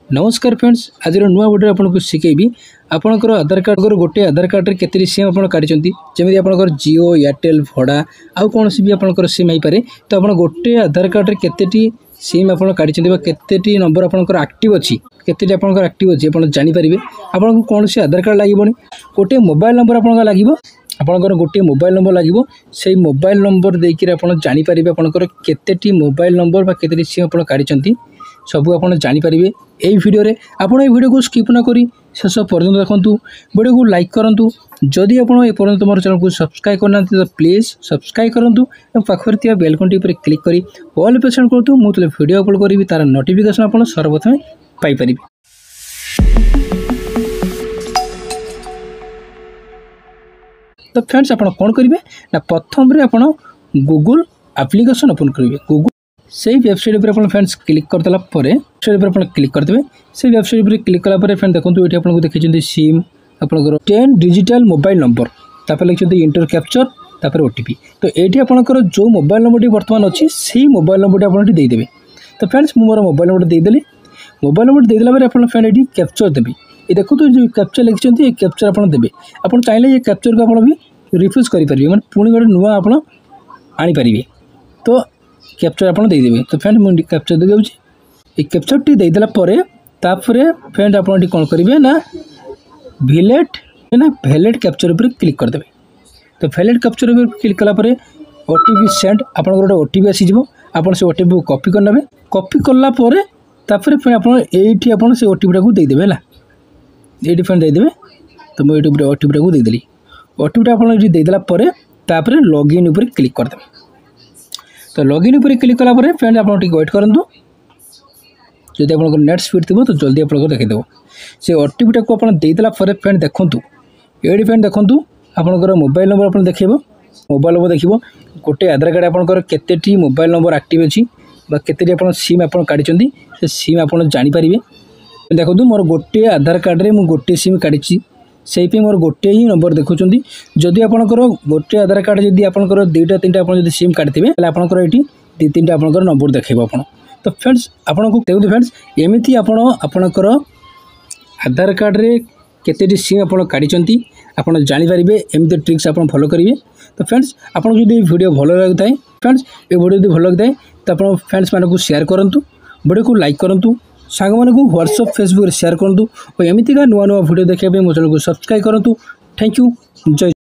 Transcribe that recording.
नमस्कार फ्रेंड्स, आज नुआ वीडियो आपको शिखेबी आपंकर आधार कार्ड गोटे आधार कार्ड रे केते सिम आप काटी जमी आपंकर जियो एयरटेल भड़ा आउ कौन भी आपंकर सिम हो पारे। तो आप गोटे आधार कार्ड रे केते सिम आप काटी केते नंबर आपंकर एक्टिव अच्छी केते आपंकर एक्टिव अच्छी आप जानीपर आपको कौन से आधार कार्ड लगे गोटे मोबाइल नंबर आप लगे आपंकर गोटे मोबाइल नंबर लगे से मोबाइल नंबर देकर आप जानीपर आपंकर केते मोबाइल नंबर केते सिम आप काटी सब आप जानीपर यही भिडियो आपड़ ये वीडियो को स्किप न करी शेष पर्यटन देखूँ वीडियो को लाइक करूँ। जदि आप मोर चैनल को सब्सक्राइब करना तो प्लीज सब्सक्राइब करूँ और पाखे बेलकंटी पर क्लिक करी ऑल पेसेंट करूँ मुझे वीडियो अपलोड करी तार नोटिफिकेशन आप सर्वप्रथम पाइपर। तो फ्रेंड्स आप कौन करेंगे ना प्रथम आप गूगल एप्लिकेशन ओपन करेंगे। गूगल से वेबसाइट पर आप फ्रेंड्स क्लिक करदेला वेबसाइट पर आप क्लिक करदे से वेबसाइट पर क्लिक कलापर फ्रेंड देखो ये आपको देखते सिम आपंकर 10 डिजिटल मोबाइल नंबर तापर लिखते इंटर कैप्चर तापर ओटीपी। तो ये आपंकर जो मोबाइल नंबर बर्तमान अच्छी से मोबाइल नंबर आप देदेवे। तो फ्रेंड्स मोर मोबाइल नंबर देदेली मोबाइल नंबर देदेला आप फ्रेंड ये कैप्चर देवी ये देखो जो कैप्चर लिखिं ये कैप्चर आप देवे। आप चाहिए ये कैप्चर को आप भी रिफ्यूज करेंगे मैंने पुणी गोटे नुआ आप आनीपर। तो कैप्चर आप देदेवे। तो फ्रेंड मुझे कैप्चर दे दूँगी ये कैप्चर टी देदेला फ्रेंड आप कौन करेंगे ना वैलिड कैप्चर पर क्लिक करदे। तो वैलिड कैप्चर पर क्लिक कलापर ओटीपी सेंड आप गोटे ओटीपी आसीज आप से ओटीपी को कॉपी करने कॉपी कलापर ये आप से ओटीपी को देदेवे ये फ्रेंड देदेवे। तो मुझे ओटीपी को देदेली ओटीपी आप देदेला लॉगिन पर क्लिक करदे। तो लॉगिन पर क्लिक कलापर फ्रेंड आप वेट करूँ जब आप नेट स्पीड थी तो जल्दी आप देखीदेव से ओटीपी को देदेला फ्रेंड देखूँ ये फ्रेंड देखूँ आपंकर मोबाइल नंबर आप देखेब मोबाइल नंबर देखो गोटे आधार कार्ड आपंकर केते मोबाइल नंबर एक्टिव अच्छी केते आप सिम आप काटी से सिम आप जानीपर। देखो मोर गोटे आधार कार्ड रे मु गोटे सिम काटी से मोर गोटे ही नंबर देखुं। जदि आपंकर गोटे आधार कार्ड जदि आपंकर दुईटा तीन आप सिम काटिथे आपंकर ये दी तीन आपंकर नंबर देखेब आप। तो फ्रेंड्स आपको देखते फ्रेंड्स एमती आपणकर आधार कार्ड रे केते सिम आप काटी आप जानीपर एमती ट्रिक्स आप फॉलो करेंगे। तो फ्रेंड्स आपको जब वीडियो भल लगी है फ्रेंड्स ये वीडियो जो भल लगी है तो आप फ्रेंड्स मानक शेयर करूँ वीडियो को लाइक करूँ सांग मानक व्हाट्सएप फेसबुक शेयर करूँ और एमतीका नुआ नुआ वीडियो देखा मो चैनल को सब्सक्राइब करूँ। थैंक यू जय।